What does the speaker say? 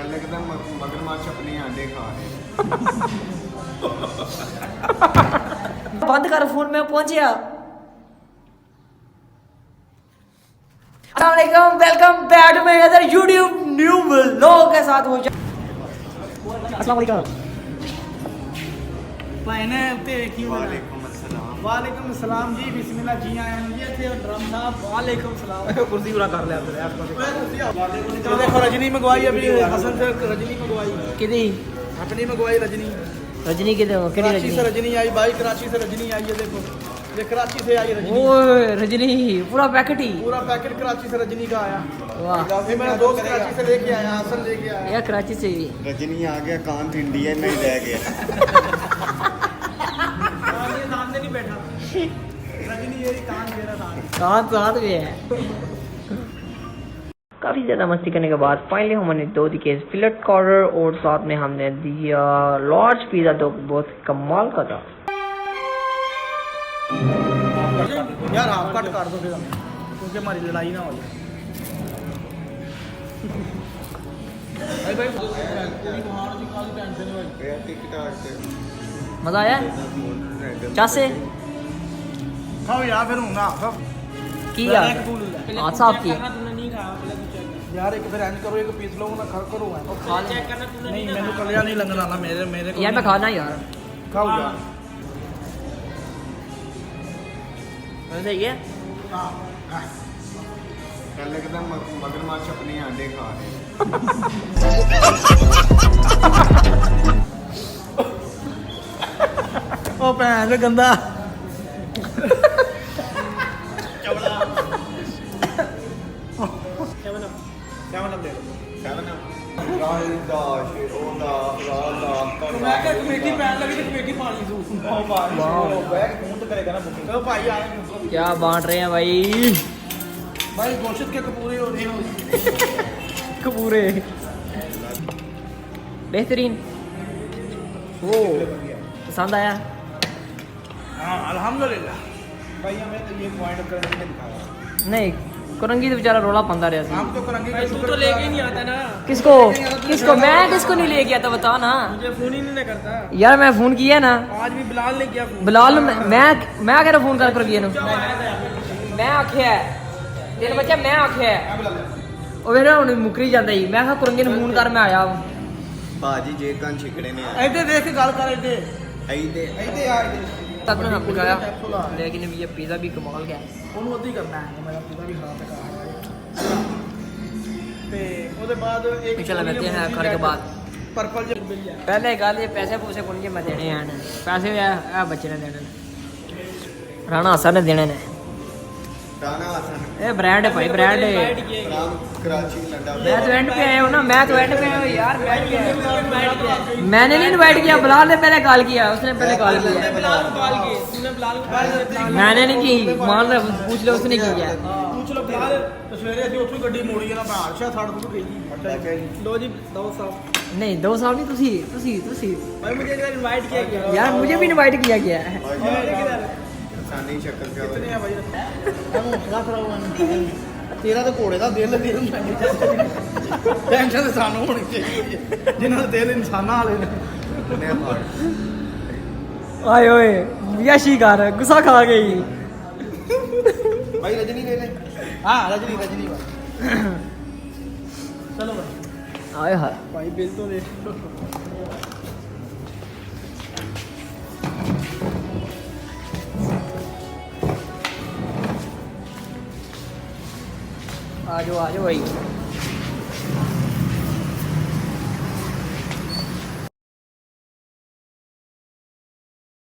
लगता मगरमच्छ अपने अंडे खा रहे। बंद कर फोन में पहुंचिया। अस्सलामुअलैकुम, welcome back to my other YouTube new vlog के साथ हो जा। अस्सलामुअलैकुम पाने ते की वालेकुम अस्सलाम। वालेकुम सलाम जी, बिस्मिल्लाह जी आए हैं जी थे ड्रम साहब। वालेकुम सलाम। कुर्सी पूरा कर लिया तेरे तो देखो रजनी मंगवाई अभी हसन से रजनी मंगवाई किदी अपनी मंगवाई रजनी रजनी किदे केड़ी कराची से रजनी? रजनी आई भाई, कराची से रजनी आई है। देखो ये कराची से आई रजनी, ओए रजनी पूरा पैकेट ही। पूरा पैकेट कराची से रजनी का आया। वाह ये मेरा दोस्त कराची से लेके आया, हसन लेके आया। यार कराची से ही रजनी आ गया, कांत इंडिया नहीं रह गया। ये सामने नहीं बैठा रजनी, ये कान मेरा था। साथ भी है। काफ़ी ज़्यादा मस्ती करने के बाद फाइनली हमने दो दिए फिलेट कॉर्नर और साथ में हमने दिया लार्ज पिज़्ज़ा, तो बहुत कमाल का था। यार हाफ कट कर दो फिर, क्योंकि हमारी लड़ाई ना हो जाए। भाई भाई पूरी बाहर की काली टेंशन है भाई। टिकटॉक से मज़ा आया चासे खाओ यार, फिर हूँ ना की यार हाँ साहब की यार। एक फिर एंड करो, एक पीस लो ना, खा करो नहीं, मैंने कलिया नहीं लगना ना मेरे मेरे यार मैं खाना यार खाओ यार। सही है। लगता मगरमच्छ अपने अंडे खा रहे। ओ भैन से गंदा कमेटी पैन लगी तो कमेटी पानी दूँ करेगा ना बुकिंग। भाई आए क्या बांट रहे हैं भाई भाई, घोषित के कपूरे हो रहे हो। कपूरे बेहतरीन। वो पसंद आया? हाँ अल्हम्दुलिल्लाह। भाई हमें तो ये पॉइंट करने में दिखाया। नहीं करंगी तो बेचारा रोला पंदा रहा था। हम तो करेंगे तू तो लेके नहीं आता ना। किसको किसको मैं किसको नहीं ले गया था बता ना। मुझे फोन ही नहीं करता। यार मैं फोन किया ना, आज भी बिलाल ने किया फोन। बिलाल मैं कह रहा फोन कर किया ना। मैं आख्या तेरे बच्चा मैं आख्या ਉਹ ਵੇਰਾ ਹੁਣ ਮੁਕਰੀ ਜਾਂਦਾ ਹੀ। ਮੈਂ ਕਿਹਾ ਕਰੰਗੇ ਨੂੰ ਫੋਨ ਕਰ, ਮੈਂ ਆਇਆ बाजी जे कान छिकड़े ने आए ऐसे देख के गल कर ऐसे ऐदे ऐसे यार तक ना पकाया, लेकिन ये पिज़्ज़ा भी कमाल का है। ਉਹਨੂੰ ਅੱਧੀ ਕਰਨਾ ਹੈ, ਮੇਰਾ ਪੂਰਾ ਵੀ ਖਰਾਬ ਹੈ। ਤੇ ਉਹਦੇ ਬਾਅਦ ਇੱਕ चलो लेते हैं खाने के बाद। पर्पल जो मिल जाए। पहले गल ये पैसे पूसे को नहीं मैं देने हैं, पैसे है बच्चे ने देने, राणा हसन ने देने ने। राना हसन ये ब्रांड है भाई, ब्रांड है। राम कराची लंडा मैं तो एंड पे आया हूँ ना, मैं तो एंड पे आया हूँ यार। मैंने नहीं इनवाइट किया, बिलाल ने पहले कॉल किया, उसने पहले कॉल किया। मैंने नहीं की, मान लो पूछ लो उसने की किया। पूछ लो बिलाल, सवेरे ਅਸੀਂ ਉੱਥੋਂ ਗੱਡੀ ਮੋੜੀ ਨਾ ਮੈਂ ਹਰਸ਼ਾ ਥਾੜ ਤੋਂ ਗਈ। लो जी दो साहब। नहीं दो साल नहीं, तुसी भाई मुझे इधर इनवाइट किया गया यार, मुझे भी इनवाइट किया गया है। इंसानी शक्ल का कितने हैं भाई? हम हौसला कराओ तेरा तो घोड़े ਦਾ ਦਿਲ ਦਿਲ ਟੈਨਸ਼ਨ ਤੇ ਸਾਨੂੰ ਹੋਣੀ ਚਾਹੀਦੀ ਹੈ, ਜਿਨ੍ਹਾਂ ਦੇ ਦਿਲ ਇਨਸਾਨਾਂ ਵਾਲੇ ਨੇ। ने हार्ट आए ओए यशी कर गुस्सा खा गई। भाई रजनी ले ले। हाँ रजनी भाई चलो भाई। आए हाय भाई बिल तो दे। आ जाओ भाई।